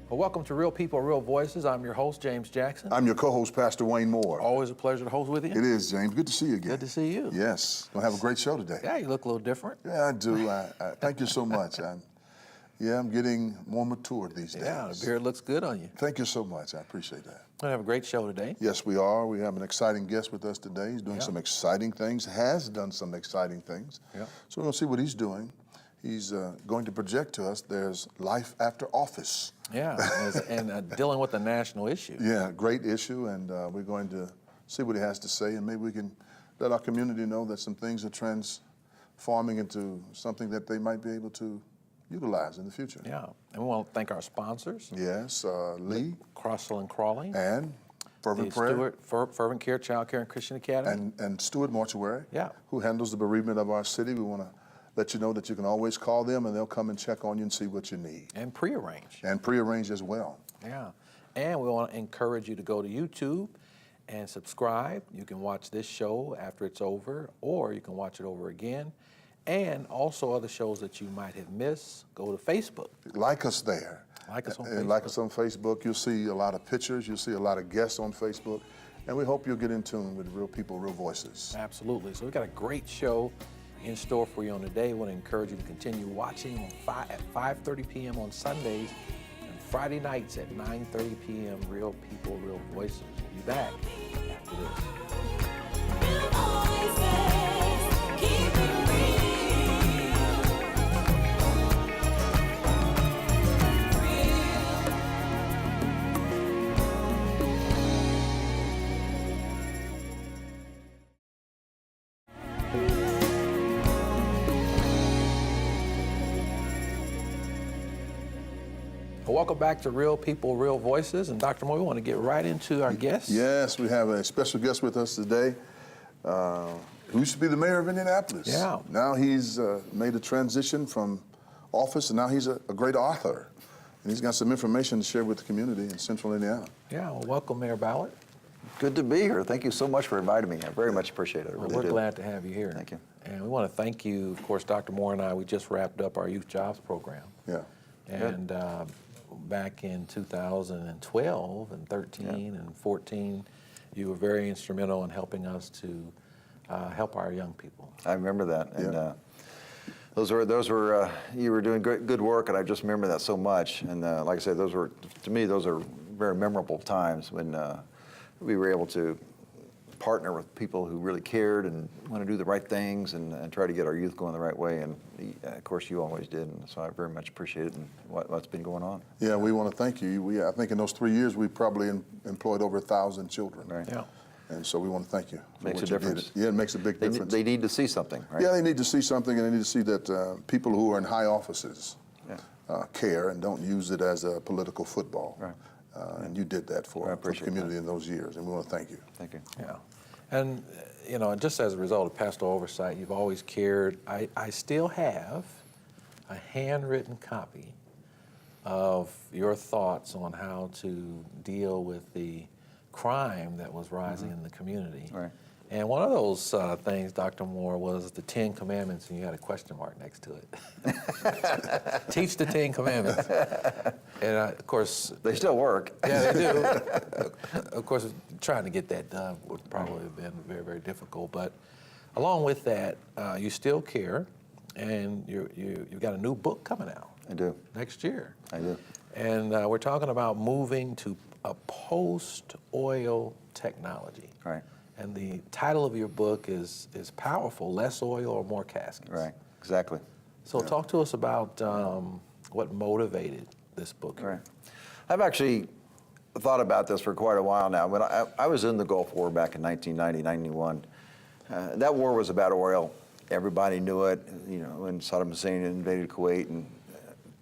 Well, welcome to Real People, Real Voices. I'm your host, James Jackson. I'm your co-host, Pastor Wayne Moore. Always a pleasure to host with you. It is, James. Good to see you again. Good to see you. Yes. We'll have a great show today. Yeah, you look a little different. Yeah, I do. I thank you so much. I'm getting more mature these days. Yeah, the beard looks good on you. Thank you so much. I appreciate that. We're going to have a great show today. Yes, we are. We have an exciting guest with us today. He's doing some exciting things, has done some exciting things. Yeah. So we're going to see what he's doing. He's going to project to us there's life after office. Yeah, and dealing with a national issue. Yeah, great issue, and we're going to see what he has to say, and maybe we can let our community know that some things are transforming into something that they might be able to utilize in the future. Yeah, and we want to thank our sponsors. Yes, Lee. Crossell and Crawley. And Fervent Prayer. Fervent Care, Child Care and Christian Academy. And Stewart Mortuary. Yeah. Who handles the bereavement of our city. We want to let you know that you can always call them and they'll come and check on you and see what you need. And prearrange. And prearrange as well. Yeah. And we want to encourage you to go to YouTube and subscribe. You can watch this show after it's over, or you can watch it over again. And also other shows that you might have missed, go to Facebook. Like us there. Like us on Facebook. And like us on Facebook. You'll see a lot of pictures. You'll see a lot of guests on Facebook. And we hope you'll get in tune with Real People, Real Voices. Absolutely. So we've got a great show in store for you on today. We want to encourage you to continue watching at 5:30 p.m. on Sundays and Friday nights at 9:30 p.m. Real People, Real Voices. We'll be back after this. Well, welcome back to Real People, Real Voices. And Dr. Moore, we want to get right into our guests. Yes, we have a special guest with us today who used to be the mayor of Indianapolis. Yeah. Now he's made a transition from office, and now he's a great author. And he's got some information to share with the community in Central Indiana. Yeah, well, welcome, Mayor Ballard. Good to be here. Thank you so much for inviting me. I very much appreciate it. I Well, really we're do. glad to have you here. Thank you. And we want to thank you, of course, Dr. Moore and I, we just wrapped up our Youth Jobs Program. Yeah. And back in 2012 and 13 and 14, you were very instrumental in helping us to help our young people. I remember that. And Yeah. those were you were doing good work, and I just remember that so much. And like I said, to me, those are very memorable times when we were able to partner with people who really cared and want to do the right things and try to get our youth going the right way. And of course, you always did. And so I very much appreciate it and what's been going on. Yeah, we want to thank you. I think in those 3 years, we probably employed over 1,000 children. Right. Yeah. And so we want to thank you. For Makes what a you did. difference. Yeah, it makes a big difference. They need to see something, right? Yeah, they need to see something, and they need to see that people who are in high offices care and don't use it as a political football. Right. And you did that I for the appreciate community in those years, and we want to thank you. Thank you. Yeah. And, you know, just as a result of pastoral oversight, you've always cared. I still have a handwritten copy of your thoughts on how to deal with the crime that was rising in the community. Right. And one of those things, Dr. Moore, was the 10 Commandments, and you had a question mark next to it. Teach the 10 Commandments. And of course... They still work. Yeah, they do. Of course, trying to get that done would probably have been very, very difficult. But along with that, you still care, and you've got a new book coming out. I do. Next year. I do. And we're talking about moving to a post-oil technology. Right. And the title of your book is powerful, Less Oil or More Caskets. Right. Exactly. So talk to us about what motivated this book. Right. I've actually thought about this for quite a while now. When I was in the Gulf War back in 1990, 91, that war was about oil. Everybody knew it. You know, when Saddam Hussein invaded Kuwait, and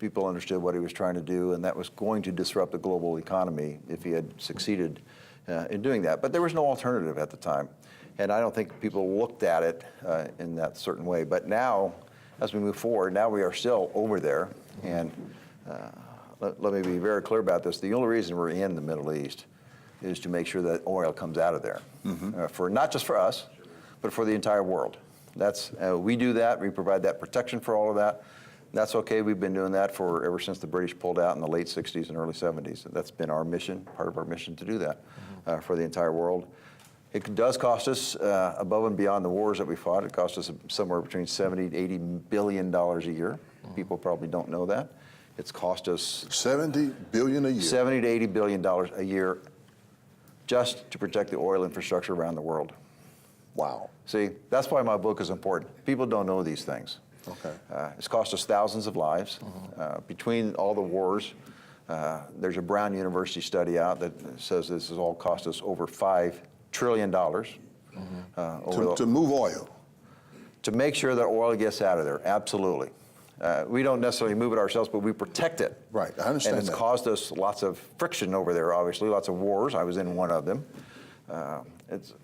people understood what he was trying to do, and that was going to disrupt the global economy if he had succeeded in doing that. But there was no alternative at the time, and I don't think people looked at it in that certain way. But now, as we move forward, now we are still over there, and let me be very clear about this. The only reason we're in the Middle East is to make sure that oil comes out of there, for not just for us, but for the entire world. That's we do that. We provide that protection for all of that. That's okay. We've been doing that for ever since the British pulled out in the late 60s and early 70s. That's been our mission, part of our mission to do that for the entire world. It does cost us, above and beyond the wars that we fought, it costs us somewhere between 70 to 80 billion dollars a year. People probably don't know that. It's cost us 70 billion a year. 70 to 80 billion dollars a year just to protect the oil infrastructure around the world. Wow. See, that's why my book is important. People don't know these things. Okay. It's cost us thousands of lives. Between all the wars, there's a Brown University study out that says this has all cost us over $5 trillion. To move oil. To make sure that oil gets out of there, absolutely. We don't necessarily move it ourselves, but we protect it. Right, I understand And it's that. caused us lots of friction over there, obviously, lots of wars. I was in one of them.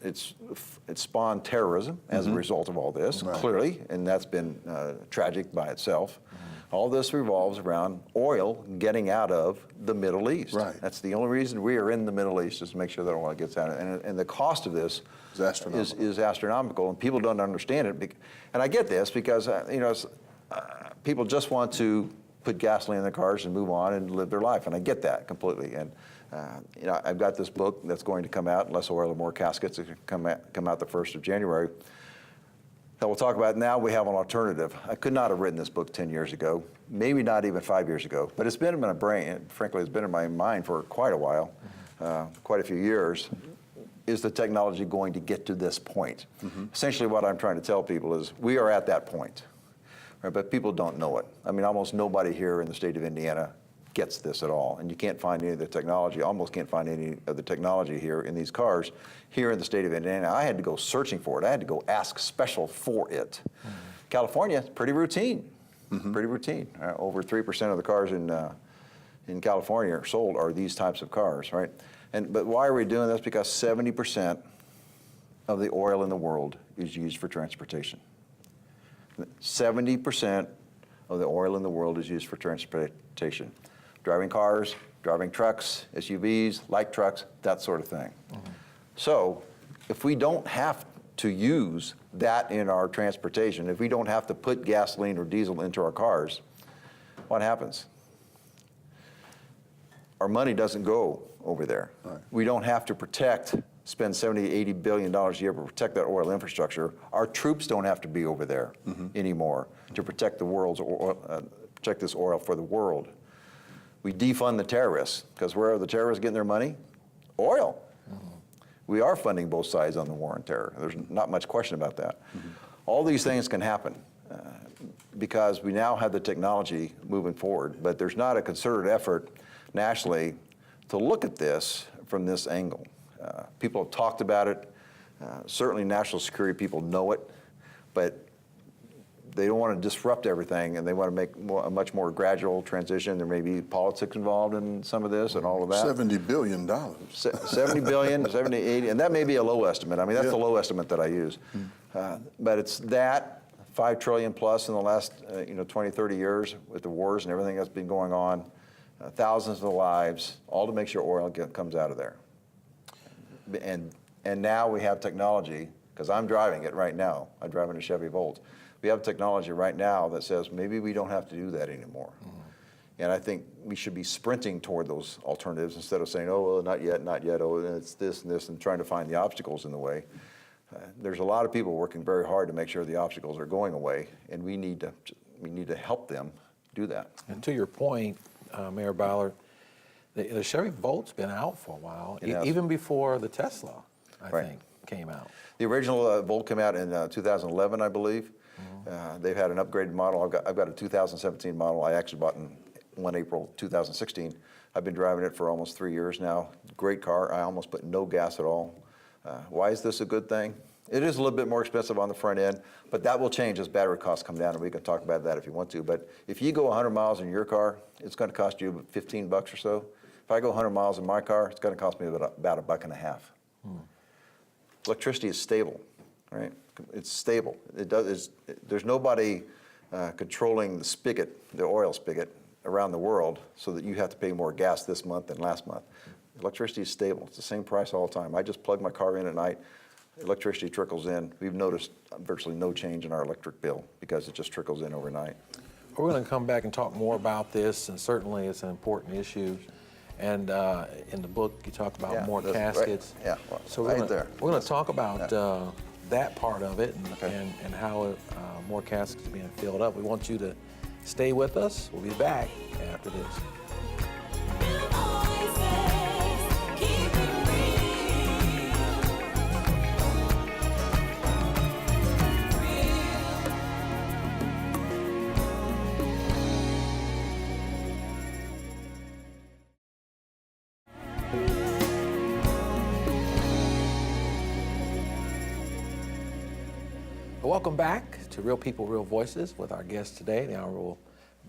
It's spawned terrorism as a result of all this, Right. clearly, and that's been tragic by itself. All this revolves around oil getting out of the Middle East. Right. That's the only reason we are in the Middle East, is to make sure that oil gets out. And the cost of this It's astronomical. is astronomical, and people don't understand it. And I get this because people just want to put gasoline in their cars and move on and live their life, and I get that completely. And I've got this book that's going to come out, Less Oil and More Caskets. It's going to come out the 1st of January. That we'll talk about. Now we have an alternative. I could not have written this book 10 years ago, maybe not even 5 years ago, but it's been in my brain, frankly, it's been in my mind for quite a while, quite a few years. Is the technology going to get to this point? Essentially what I'm trying to tell people is we are at that point, right? But people don't know it. I mean, almost nobody here in the state of Indiana gets this at all, and you can't find any of the technology, almost can't find any of the technology here in these cars here in the state of Indiana. I had to go searching for it. I had to go ask special for it. California, pretty routine, pretty routine. Over 3% of the cars in California are sold are these types of cars, right? But why are we doing this? Because 70% of the oil in the world is used for transportation. 70% of the oil in the world is used for transportation. Driving cars, driving trucks, SUVs, light trucks, that sort of thing. So if we don't have to use that in our transportation, if we don't have to put gasoline or diesel into our cars, what happens? Our money doesn't go over there. Right. We don't have to spend $70, $80 billion a year to protect that oil infrastructure. Our troops don't have to be over there anymore to protect the world's protect this oil for the world. We defund the terrorists, because where are the terrorists getting their money? Oil. We are funding both sides on the war on terror. There's not much question about that. All these things can happen because we now have the technology moving forward, but there's not a concerted effort nationally to look at this from this angle. People have talked about it. Certainly national security people know it, but they don't want to disrupt everything, and they want to make a much more gradual transition. There may be politics involved in some of this and all of that. $70 billion. 70 billion, 70, 80, and that may be a low estimate. I mean, that's the low estimate that I use. But it's that, 5 trillion plus in the last 20, 30 years with the wars and everything that's been going on, thousands of lives, all to make sure oil comes out of there. And now we have technology, because I'm driving it right now. I'm driving a Chevy Volt. We have technology right now that says maybe we don't have to do that anymore. And I think we should be sprinting toward those alternatives instead of saying, oh, well, not yet, oh, it's this and this, and trying to find the obstacles in the way. There's a lot of people working very hard to make sure the obstacles are going away, and we need to help them do that. And to your point, Mayor Ballard, the Chevy Volt's been out for a while, even before the Tesla, I think, came out. The original Volt came out in 2011, I believe. They've had an upgraded model. I've got a 2017 model I actually bought in 1 April 2016. I've been driving it for almost 3 years now. Great car. I almost put no gas at all. Why is this a good thing? It is a little bit more expensive on the front end, but that will change as battery costs come down, and we can talk about that if you want to. But if you go 100 miles in your car, it's going to cost you $15 or so. If I go 100 miles in my car, it's going to cost me about $1.50. Electricity is stable, right? It's stable. There's nobody controlling the spigot, the oil spigot, around the world so that you have to pay more gas this month than last month. Electricity is stable. It's the same price all the time. I just plug my car in at night. Electricity trickles in. We've noticed virtually no change in our electric bill because it just trickles in overnight. We're going to come back and talk more about this, and certainly it's an important issue. And in the book, you talk about Yeah, more that's right. caskets. Yeah, well, so right we're there. going to talk about that part of it and, Okay. and how more caskets are being filled up. We want you to stay with us. We'll be back after this. Welcome back to Real People, Real Voices with our guest today, the Honorable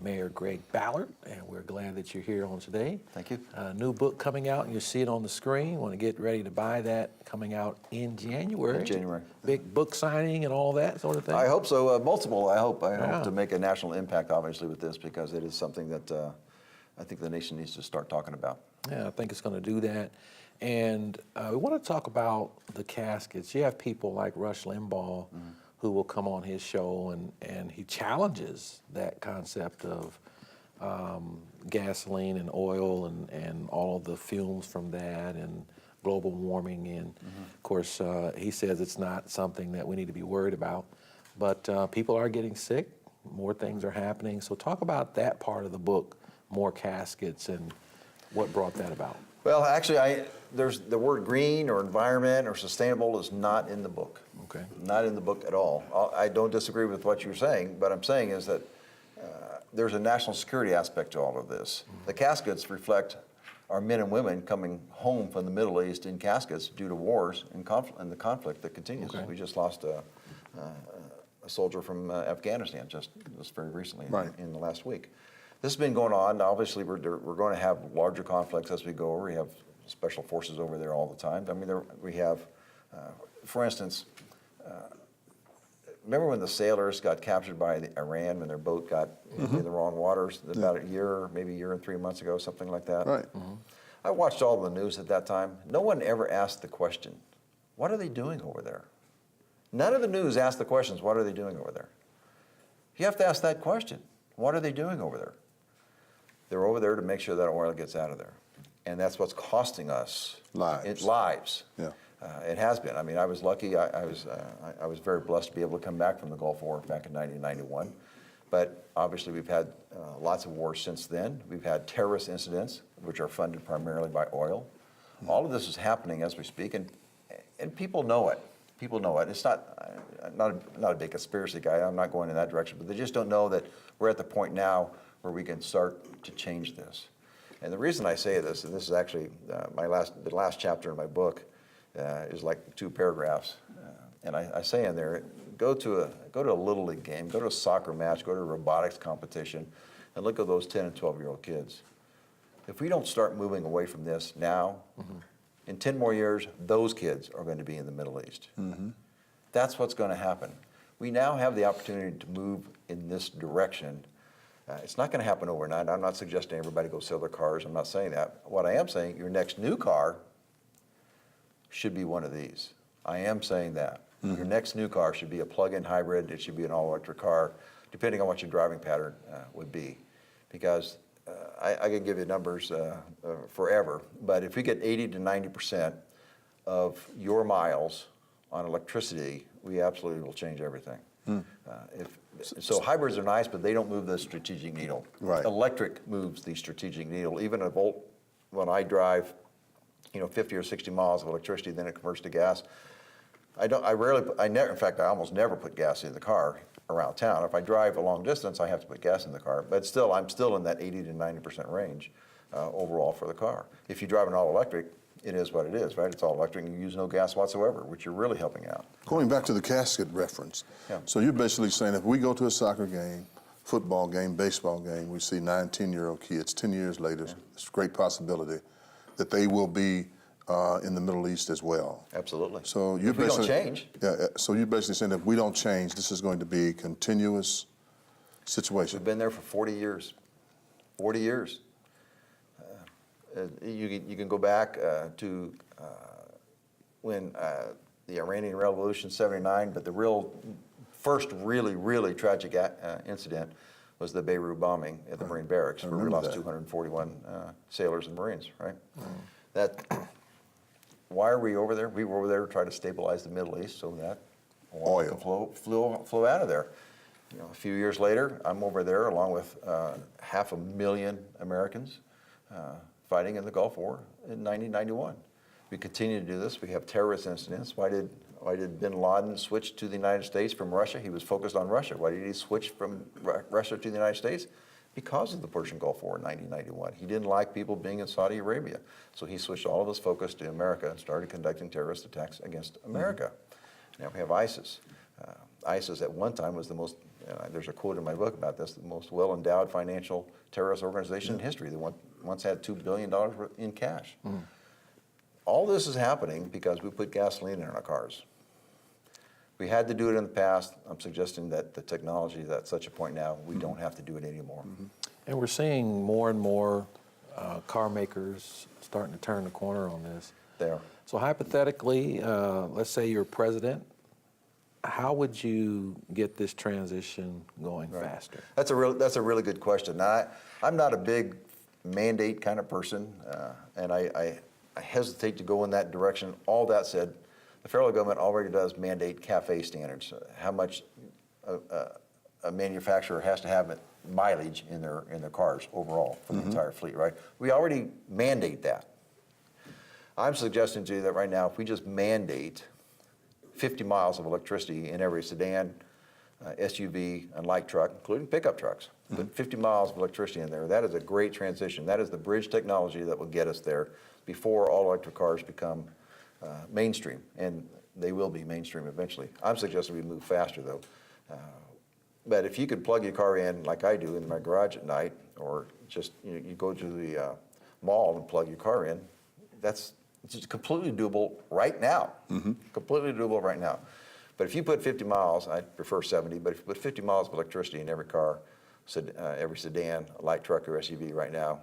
Mayor Greg Ballard, and we're glad that you're here on today. Thank you. New book coming out, and you see it on the screen. Want to get ready to buy that, coming out in January. In January. Big book signing and all that sort of thing. I hope so. Multiple. I hope Yeah. to make a national impact, obviously, with this, because it is something that I think the nation needs to start talking about. Yeah, I think it's going to do that. And we want to talk about the caskets. You have people like Rush Limbaugh who will come on his show, and he challenges that concept of gasoline and oil and all of the fumes from that and global warming. And of course, he says it's not something that we need to be worried about. But people are getting sick. More things are happening. So talk about that part of the book, More Caskets, and what brought that about. Well, actually, there's the word green or environment or sustainable is not in the book. Okay. Not in the book at all. I don't disagree with what you're saying, but I'm saying is that there's a national security aspect to all of this. The caskets reflect our men and women coming home from the Middle East in caskets due to wars and the conflict that continues. Okay. We just lost a soldier from Afghanistan just very recently, Right. in the last week. This has been going on. Obviously, we're going to have larger conflicts as we go over. We have special forces over there all the time. I mean, we have, for instance, remember when the sailors got captured by Iran when their boat got in the wrong waters about a year, maybe a year and 3 months ago, something like that? Right. I watched all the news at that time. No one ever asked the question, what are they doing over there? None of the news asked the questions, what are they doing over there? You have to ask that question. What are they doing over there? They're over there to make sure that oil gets out of there. And that's what's costing us Lives. lives. Yeah. It has been. I mean, I was lucky. I was very blessed to be able to come back from the Gulf War back in 1991. But obviously, we've had lots of wars since then. We've had terrorist incidents, which are funded primarily by oil. All of this is happening as we speak, and people know it. People know it. It's not. I'm not a big conspiracy guy. I'm not going in that direction. But they just don't know that we're at the point now where we can start to change this. And the reason I say this, and this is actually the last chapter in my book, is like 2 paragraphs, and I say in there, go to a Little League game, go to a soccer match, go to a robotics competition, and look at those 10 and 12-year-old kids. If we don't start moving away from this now, in 10 more years, those kids are going to be in the Middle East. That's what's going to happen. We now have the opportunity to move in this direction. It's not going to happen overnight. I'm not suggesting everybody go sell their cars. I'm not saying that. What I am saying, your next new car should be one of these. I am saying that. Your next new car should be a plug-in hybrid. It should be an all-electric car, depending on what your driving pattern would be. Because I could give you numbers forever, but if we get 80 to 90% of your miles on electricity, we absolutely will change everything. So hybrids are nice, but they don't move the strategic needle. Right. Electric moves the strategic needle. Even a volt, when I drive, 50 or 60 miles of electricity, then it converts to gas. In fact, I almost never put gas in the car around town. If I drive a long distance, I have to put gas in the car. But still, I'm still in that 80 to 90% range overall for the car. If you drive an all-electric, it is what it is, right? It's all electric and you use no gas whatsoever, which you're really helping out. Going back to the casket reference. Yeah. So you're basically saying if we go to a soccer game, football game, baseball game, we see 9, 10-year-old kids, 10 years later, it's a great possibility that they will be in the Middle East as well. Absolutely. So you're If we don't basically change. Yeah. So you're basically saying if we don't change, this is going to be a continuous situation. We've been there for 40 years. 40 years. You can go back to when the Iranian Revolution, '79, but the first really tragic incident was the Beirut bombing at the Marine Barracks, where we remember lost that. 241 sailors and Marines, right? Why are we over there? We were over there to try to stabilize the Middle East so that oil can flow out of there. You know, a few years later, I'm over there along with 500,000 Americans fighting in the Gulf War in 1991. We continue to do this. We have terrorist incidents. Why did bin Laden switch to the United States from Russia? He was focused on Russia. Why did he switch from Russia to the United States? Because of the Persian Gulf War in 1991. He didn't like people being in Saudi Arabia. So he switched all of his focus to America and started conducting terrorist attacks against America. Now we have ISIS. ISIS at one time was the most, there's a quote in my book about this, the most well-endowed financial terrorist organization in history. They once had $2 billion in cash. All this is happening because we put gasoline in our cars. We had to do it in the past. I'm suggesting that the technology is at such a point now, we don't have to do it anymore. And we're seeing more and more car makers starting to turn the corner on this. There. So hypothetically, let's say you're president, how would you get this transition going faster? That's a really good question. Now, I'm not a big mandate kind of person, and I hesitate to go in that direction. All that said, the federal government already does mandate CAFE standards, how much a manufacturer has to have mileage in their cars overall for the entire fleet, right? We already mandate that. I'm suggesting to you that right now, if we just mandate 50 miles of electricity in every sedan, SUV, and light truck, including pickup trucks, put 50 miles of electricity in there, that is a great transition. That is the bridge technology that will get us there before all electric cars become mainstream, and they will be mainstream eventually. I'm suggesting we move faster though. But if you could plug your car in like I do in my garage at night, or just you go to the mall and plug your car in, it's just completely doable right now. Completely doable right now. But if you put 50 miles, I prefer 70, but if you put 50 miles of electricity in every car, every sedan, light truck, or SUV right now,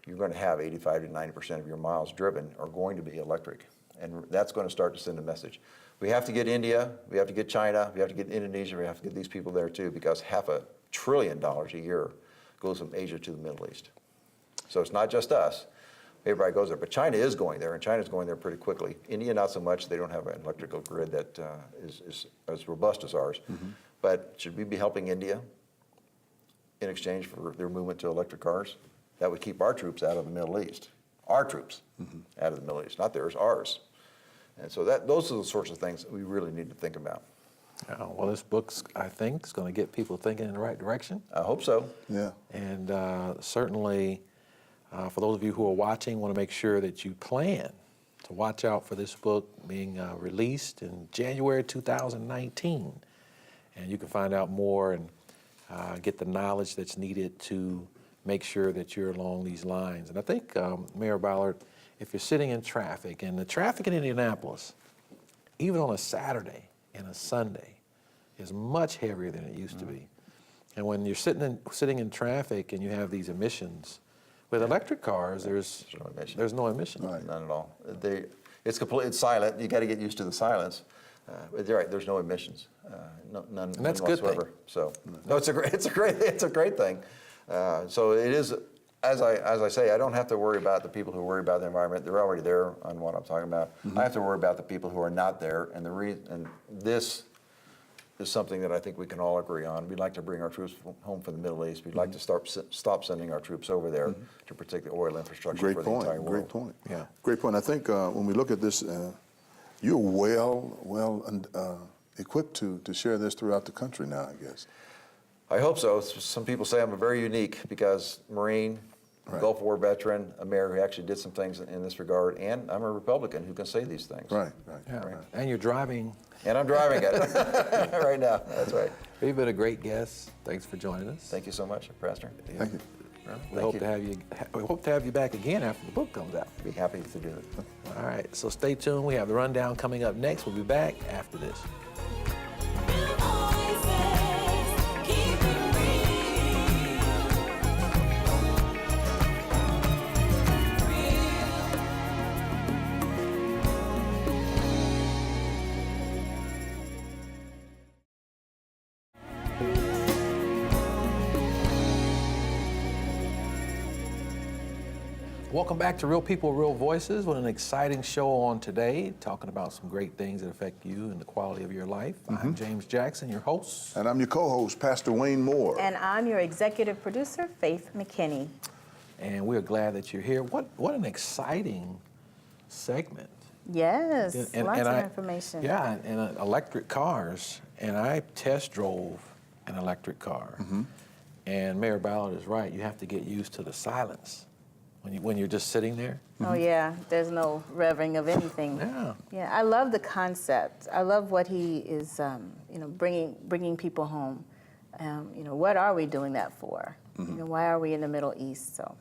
you're going to have 85 to 90% of your miles driven are going to be electric. And that's going to start to send a message. We have to get India, we have to get China, we have to get Indonesia, we have to get these people there too, because $500 billion a year goes from Asia to the Middle East. So it's not just us. Everybody goes there, but China is going there, and China's going there pretty quickly. India, not so much. They don't have an electrical grid that is as robust as ours. But should we be helping India in exchange for their movement to electric cars? That would keep our troops out of the Middle East. Our troops out of the Middle East, not theirs, ours. And so those are the sorts of things that we really need to think about. Well, this book's, I think, is going to get people thinking in the right direction. I hope so. Yeah. And certainly, for those of you who are watching, want to make sure that you plan to watch out for this book being released in January 2019. And you can find out more and get the knowledge that's needed to make sure that you're along these lines. And I think, Mayor Ballard, if you're sitting in traffic, and the traffic in Indianapolis, even on a Saturday and a Sunday, is much heavier than it used to be. And when you're sitting in traffic and you have these emissions, with electric cars, there's no emission. Right. None at all. It's silent. You got to get used to the silence. But you're right. There's no emissions. None. And that's a none good thing. whatsoever. So no, it's a great thing. So it is. As I say, I don't have to worry about the people who worry about the environment. They're already there on what I'm talking about. I have to worry about the people who are not there, and this is something that I think we can all agree on. We'd like to bring our troops home from the Middle East. We'd like to stop sending our troops over there to protect the oil infrastructure for the entire world. Great point. Yeah. Great point. I think when we look at this, you're well equipped to share this throughout the country now, I guess. I hope so. Some people say I'm very unique because Marine, Right. Gulf War veteran, a mayor who actually did some things in this regard, and I'm a Republican who can say these things. Right. Yeah. And you're driving. And I'm driving it right now. That's right. You've been a great guest. Thanks for joining us. Thank you so much, Pastor. Thank you. We hope to have you back again after the book comes out. Be happy to do it. All right, so stay tuned. We have the rundown coming up next. We'll be back after this. Welcome back to Real People, Real Voices with an exciting show on today, talking about some great things that affect you and the quality of your life. I'm James Jackson, your host. And I'm your co-host, Pastor Wayne Moore. And I'm your executive producer, Faith McKinney. And we're glad that you're here. What an exciting segment. Yes, lots of I- information. Yeah, and electric cars. And I test drove an electric car. And Mayor Ballard is right. You have to get used to the silence when you're just sitting there. Oh yeah, there's no revving of anything. Yeah. Yeah, I love the concept. I love what he is, bringing people home. What are we doing that for? Why are we in the Middle East? So,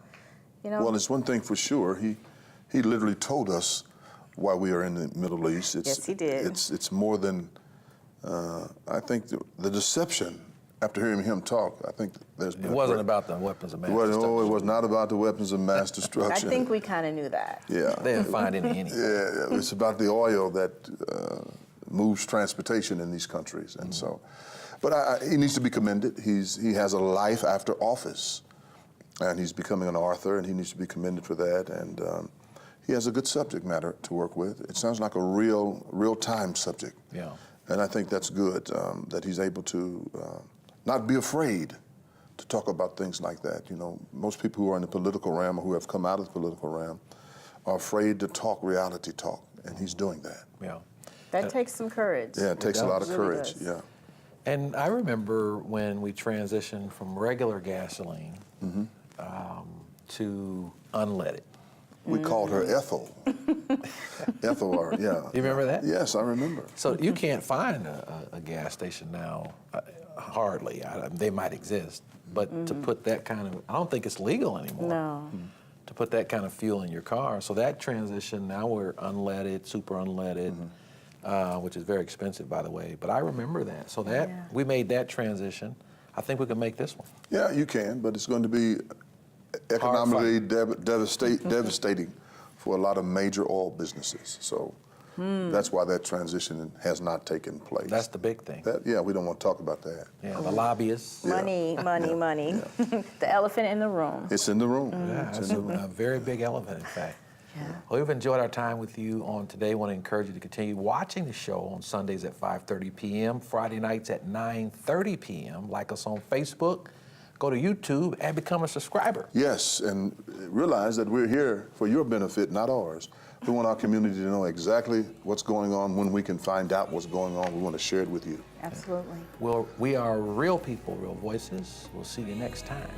Well, it's one thing for sure. He literally told us why we are in the Middle East. Yes, he did. It's more than, I think, the deception. After hearing him talk, I think there's It been wasn't about the weapons of mass Well, no, destruction. it was not about the weapons of mass I destruction. think we kind of knew that. Yeah. They didn't find any anyway. Yeah, it's about the oil that moves transportation in these countries, and so. But he needs to be commended. He has a life after office, and he's becoming an author, and he needs to be commended for that. And he has a good subject matter to work with. It sounds like a real-time subject. Yeah. And I think that's good that he's able to not be afraid to talk about things like that. Most people who are in the political realm or who have come out of the political realm are afraid to talk reality talk, and he's doing that. Yeah. That takes some courage. Yeah, it takes a lot of It really courage. does. Yeah. And I remember when we transitioned from regular gasoline to unleaded. We called her Ethel. Ethel, yeah. You remember that? Yes, I remember. So you can't find a gas station now, hardly. They might exist, but to put that kind of, I don't think it's legal anymore. No. To put that kind of fuel in your car. So that transition, now we're unleaded, super unleaded, which is very expensive, by the way. But I remember that. So that Yeah. we made that transition. I think we can make this one. Yeah, you can, but it's going to be economically devastating for a lot of major oil businesses. So that's why that transition has not taken place. That's the big thing. Yeah, we don't want to talk about that. Yeah, the lobbyists. Money, money. The elephant in the room. It's in the room. Yeah, It's it's in the room. a very big elephant, in fact. Yeah. Well, we've enjoyed our time with you on today. Want to encourage you to continue watching the show on Sundays at 5:30 p.m., Friday nights at 9:30 p.m. Like us on Facebook, go to YouTube, and become a subscriber. Yes, and realize that we're here for your benefit, not ours. We want our community to know exactly what's going on. When we can find out what's going on, we want to share it with you. Absolutely. We are real people, real voices. We'll see you next time.